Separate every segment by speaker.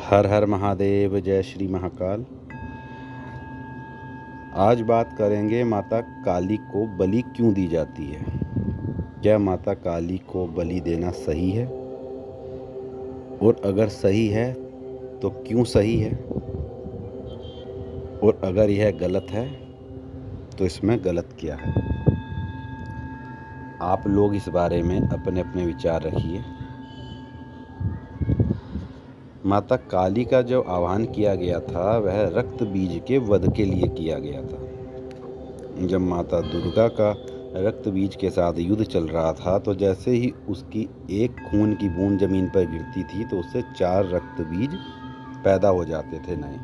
Speaker 1: हर हर महादेव, जय श्री महाकाल। आज बात करेंगे माता काली को बलि क्यों दी जाती है। क्या माता काली को बलि देना सही है, और अगर सही है तो क्यों सही है, और अगर यह गलत है तो इसमें गलत क्या है। आप लोग इस बारे में अपने अपने विचार रखिए। माता काली का जो आह्वान किया गया था वह रक्त बीज के वध के लिए किया गया था। जब माता दुर्गा का रक्त बीज के साथ युद्ध चल रहा था तो जैसे ही उसकी एक खून की बूंद जमीन पर गिरती थी तो उससे 4 रक्त बीज पैदा हो जाते थे नए,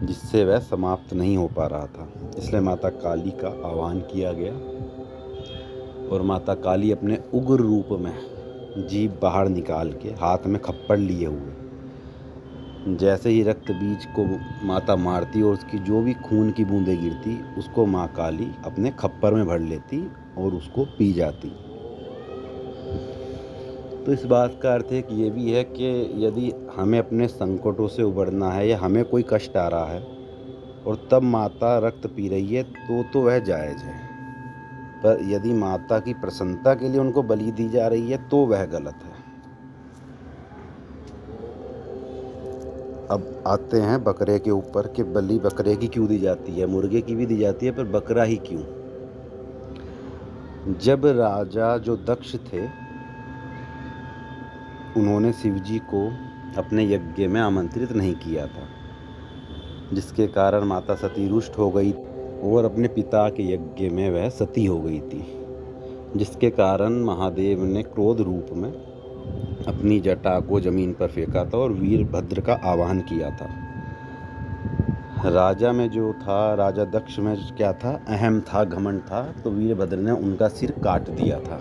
Speaker 1: जिससे वह समाप्त नहीं हो पा रहा था। इसलिए माता काली का आह्वान किया गया और माता काली अपने उग्र रूप में जीभ बाहर निकाल के हाथ में खप्पड़ लिए हुए जैसे ही रक्त बीज को माता मारती और उसकी जो भी खून की बूंदें गिरती उसको माँ काली अपने खप्पर में भर लेती और उसको पी जाती। तो इस बात का अर्थ एक ये भी है कि यदि हमें अपने संकटों से उबरना है या हमें कोई कष्ट आ रहा है और तब माता रक्त पी रही है तो वह जायज़ है, पर यदि माता की प्रसन्नता के लिए उनको बलि दी जा रही है तो वह गलत है। अब आते हैं बकरे के ऊपर कि बलि बकरे की क्यों दी जाती है। मुर्गे की भी दी जाती है, पर बकरा ही क्यों। जब राजा जो दक्ष थे उन्होंने शिव जी को अपने यज्ञ में आमंत्रित नहीं किया था, जिसके कारण माता सती रुष्ट हो गई और अपने पिता के यज्ञ में वह सती हो गई थी, जिसके कारण महादेव ने क्रोध रूप में अपनी जटा को जमीन पर फेंका था और वीरभद्र का आह्वान किया था। राजा में जो था, राजा दक्ष में क्या था, अहम था, घमंड था, तो वीरभद्र ने उनका सिर काट दिया था।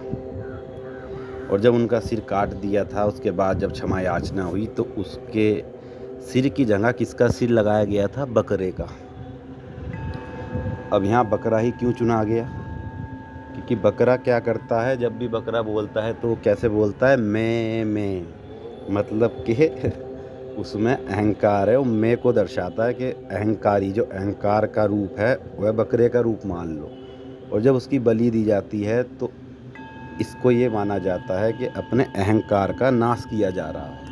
Speaker 1: और जब उनका सिर काट दिया था उसके बाद जब क्षमा याचना हुई तो उसके सिर की जगह किसका सिर लगाया गया था, बकरे का। अब यहाँ बकरा ही क्यों चुना गया, क्योंकि बकरा क्या करता है, जब भी बकरा बोलता है तो कैसे बोलता है, मैं, मतलब कि उसमें अहंकार है। वो मैं को दर्शाता है कि अहंकारी, जो अहंकार का रूप है वह बकरे का रूप मान लो। और जब उसकी बलि दी जाती है तो इसको ये माना जाता है कि अपने अहंकार का नाश किया जा रहा है।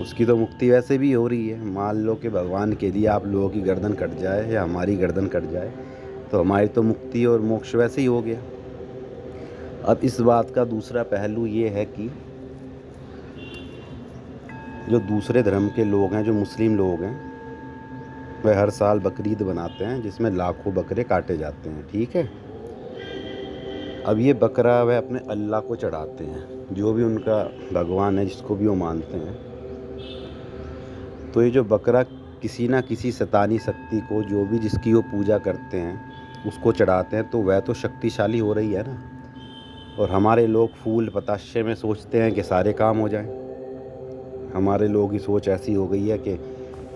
Speaker 1: उसकी तो मुक्ति वैसे भी हो रही है। मान लो कि भगवान के लिए आप लोगों की गर्दन कट जाए या हमारी गर्दन कट जाए तो हमारी तो मुक्ति और मोक्ष वैसे ही हो गया। अब इस बात का दूसरा पहलू ये है कि जो दूसरे धर्म के लोग हैं, जो मुस्लिम लोग हैं, वह हर साल बकरीद बनाते हैं जिसमें लाखों बकरे काटे जाते हैं, ठीक है। अब ये बकरा वह अपने अल्लाह को चढ़ाते हैं, जो भी उनका भगवान है, जिसको भी वो मानते हैं। तो ये जो बकरा किसी ना किसी शैतानी शक्ति को, जो भी जिसकी वो पूजा करते हैं, उसको चढ़ाते हैं, तो वह तो शक्तिशाली हो रही है ना। और हमारे लोग फूल पताशे में सोचते हैं कि सारे काम हो जाएं। हमारे लोगों की सोच ऐसी हो गई है कि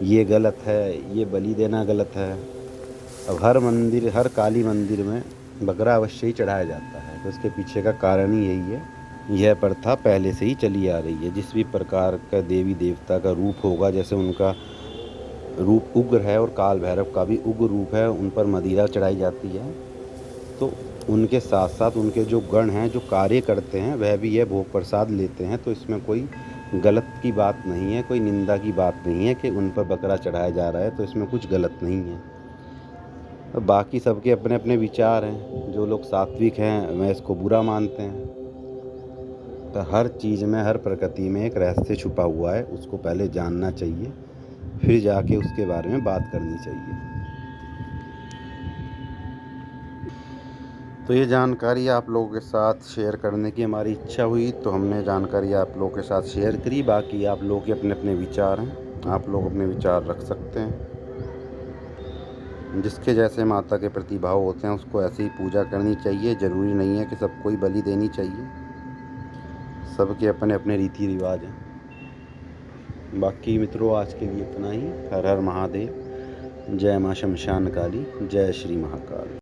Speaker 1: ये गलत है, ये बलि देना गलत है। अब हर मंदिर, हर काली मंदिर में बकरा अवश्य ही चढ़ाया जाता है, तो इसके पीछे का कारण ही यही है। यह प्रथा पहले से ही चली आ रही है। जिस भी प्रकार का देवी देवता का रूप होगा, जैसे उनका रूप उग्र है और काल भैरव का भी उग्र रूप है, उन पर मदिरा चढ़ाई जाती है, तो उनके साथ साथ उनके जो गण हैं, जो कार्य करते हैं, वह भी यह भोग प्रसाद लेते हैं। तो इसमें कोई गलत की बात नहीं है, कोई निंदा की बात नहीं है कि उन पर बकरा चढ़ाया जा रहा है, तो इसमें कुछ गलत नहीं है। बाकी सबके अपने अपने विचार हैं। जो लोग सात्विक हैं वह इसको बुरा मानते हैं। तो हर चीज़ में, हर प्रकृति में एक रहस्य छुपा हुआ है, उसको पहले जानना चाहिए, फिर जाके उसके बारे में बात करनी चाहिए। तो ये जानकारी आप लोगों के साथ शेयर करने की हमारी इच्छा हुई, तो हमने जानकारी आप लोगों के साथ शेयर करी। बाकी आप लोगों के अपने अपने विचार हैं, आप लोग अपने विचार रख सकते हैं। जिसके जैसे माता के प्रति भाव होते हैं उसको ऐसे ही पूजा करनी चाहिए। ज़रूरी नहीं है कि सबको ही बलि देनी चाहिए, सबके अपने अपने रीति रिवाज हैं। बाकी मित्रों, आज के लिए इतना ही। हर हर महादेव, जय माँ शमशान काली, जय श्री महाकाल।